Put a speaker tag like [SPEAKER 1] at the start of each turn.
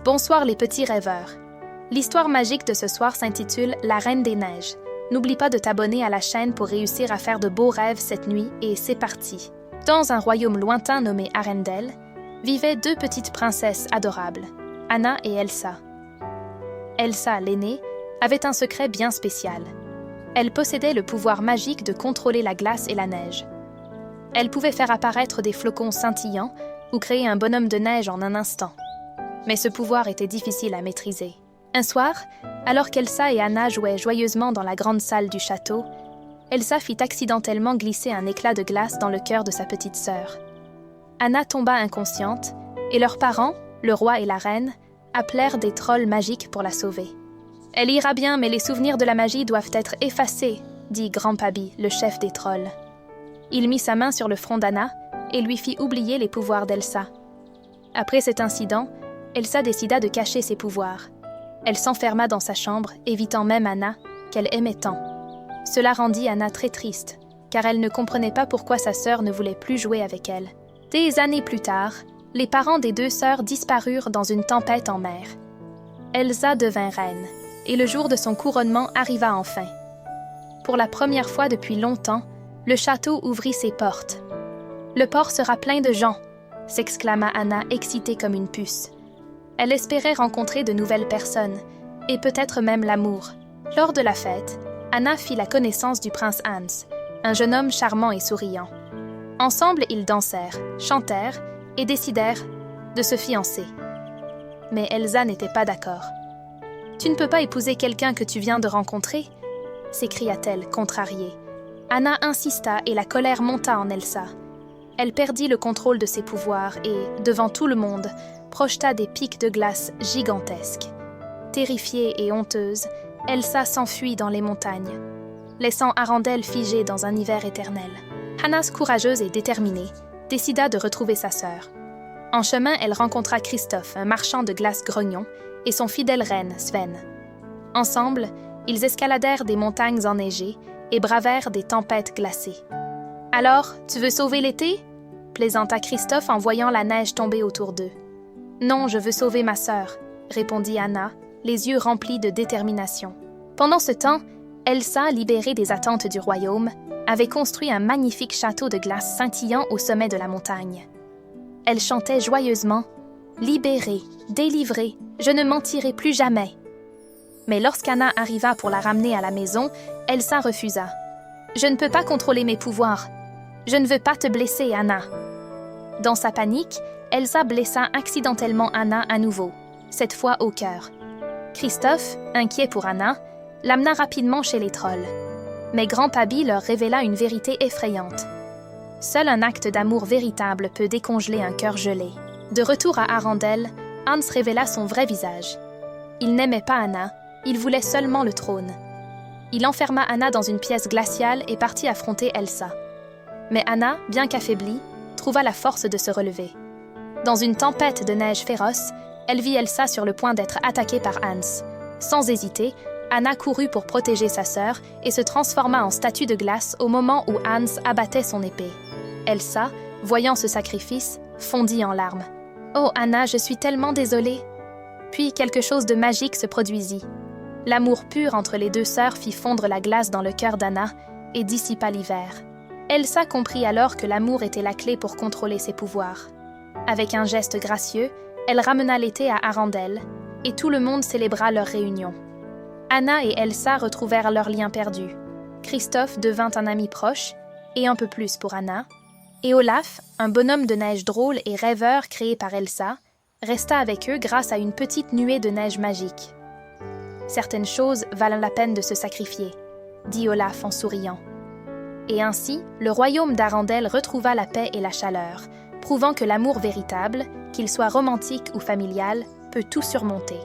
[SPEAKER 1] Bonsoir les petits rêveurs. L'histoire magique de ce soir s'intitule La Reine des Neiges. N'oublie pas de t'abonner à la chaîne pour réussir à faire de beaux rêves cette nuit et c'est parti. Dans un royaume lointain nommé Arendelle, vivaient deux petites princesses adorables, Anna et Elsa. Elsa, l'aînée, avait un secret bien spécial. Elle possédait le pouvoir magique de contrôler la glace et la neige. Elle pouvait faire apparaître des flocons scintillants ou créer un bonhomme de neige en un instant. Mais ce pouvoir était difficile à maîtriser. Un soir, alors qu'Elsa et Anna jouaient joyeusement dans la grande salle du château, Elsa fit accidentellement glisser un éclat de glace dans le cœur de sa petite sœur. Anna tomba inconsciente, et leurs parents, le roi et la reine, appelèrent des trolls magiques pour la sauver. « Elle ira bien, mais les souvenirs de la magie doivent être effacés, » dit Grand Pabi, le chef des trolls. Il mit sa main sur le front d'Anna et lui fit oublier les pouvoirs d'Elsa. Après cet incident, Elsa décida de cacher ses pouvoirs. Elle s'enferma dans sa chambre, évitant même Anna, qu'elle aimait tant. Cela rendit Anna très triste, car elle ne comprenait pas pourquoi sa sœur ne voulait plus jouer avec elle. Des années plus tard, les parents des deux sœurs disparurent dans une tempête en mer. Elsa devint reine, et le jour de son couronnement arriva enfin. Pour la première fois depuis longtemps, le château ouvrit ses portes. « Le port sera plein de gens !» s'exclama Anna, excitée comme une puce. Elle espérait rencontrer de nouvelles personnes, et peut-être même l'amour. Lors de la fête, Anna fit la connaissance du prince Hans, un jeune homme charmant et souriant. Ensemble, ils dansèrent, chantèrent et décidèrent de se fiancer. Mais Elsa n'était pas d'accord. « Tu ne peux pas épouser quelqu'un que tu viens de rencontrer ?» s'écria-t-elle, contrariée. Anna insista et la colère monta en Elsa. Elle perdit le contrôle de ses pouvoirs et, devant tout le monde, projeta des pics de glace gigantesques. Terrifiée et honteuse, Elsa s'enfuit dans les montagnes, laissant Arendelle figée dans un hiver éternel. Anna, courageuse et déterminée, décida de retrouver sa sœur. En chemin, elle rencontra Christophe, un marchand de glace grognon, et son fidèle reine, Sven. Ensemble, ils escaladèrent des montagnes enneigées et bravèrent des tempêtes glacées. « Alors, tu veux sauver l'été ?» plaisanta Christophe en voyant la neige tomber autour d'eux. « Non, je veux sauver ma sœur », répondit Anna, les yeux remplis de détermination. Pendant ce temps, Elsa, libérée des attentes du royaume, avait construit un magnifique château de glace scintillant au sommet de la montagne. Elle chantait joyeusement « Libérée, délivrée, je ne mentirai plus jamais ». Mais lorsqu'Anna arriva pour la ramener à la maison, Elsa refusa. « Je ne peux pas contrôler mes pouvoirs. Je ne veux pas te blesser, Anna. » Dans sa panique, Elsa blessa accidentellement Anna à nouveau, cette fois au cœur. Christophe, inquiet pour Anna, l'amena rapidement chez les trolls. Mais Grand Pabi leur révéla une vérité effrayante. Seul un acte d'amour véritable peut décongeler un cœur gelé. De retour à Arendelle, Hans révéla son vrai visage. Il n'aimait pas Anna, il voulait seulement le trône. Il enferma Anna dans une pièce glaciale et partit affronter Elsa. Mais Anna, bien qu'affaiblie, trouva la force de se relever. Dans une tempête de neige féroce, elle vit Elsa sur le point d'être attaquée par Hans. Sans hésiter, Anna courut pour protéger sa sœur et se transforma en statue de glace au moment où Hans abattait son épée. Elsa, voyant ce sacrifice, fondit en larmes. « Oh Anna, je suis tellement désolée !» Puis quelque chose de magique se produisit. L'amour pur entre les deux sœurs fit fondre la glace dans le cœur d'Anna et dissipa l'hiver. Elsa comprit alors que l'amour était la clé pour contrôler ses pouvoirs. Avec un geste gracieux, elle ramena l'été à Arendelle et tout le monde célébra leur réunion. Anna et Elsa retrouvèrent leur lien perdu. Christophe devint un ami proche, et un peu plus pour Anna, et Olaf, un bonhomme de neige drôle et rêveur créé par Elsa, resta avec eux grâce à une petite nuée de neige magique. « Certaines choses valent la peine de se sacrifier », dit Olaf en souriant. Et ainsi, le royaume d'Arendelle retrouva la paix et la chaleur, prouvant que l'amour véritable, qu'il soit romantique ou familial, peut tout surmonter.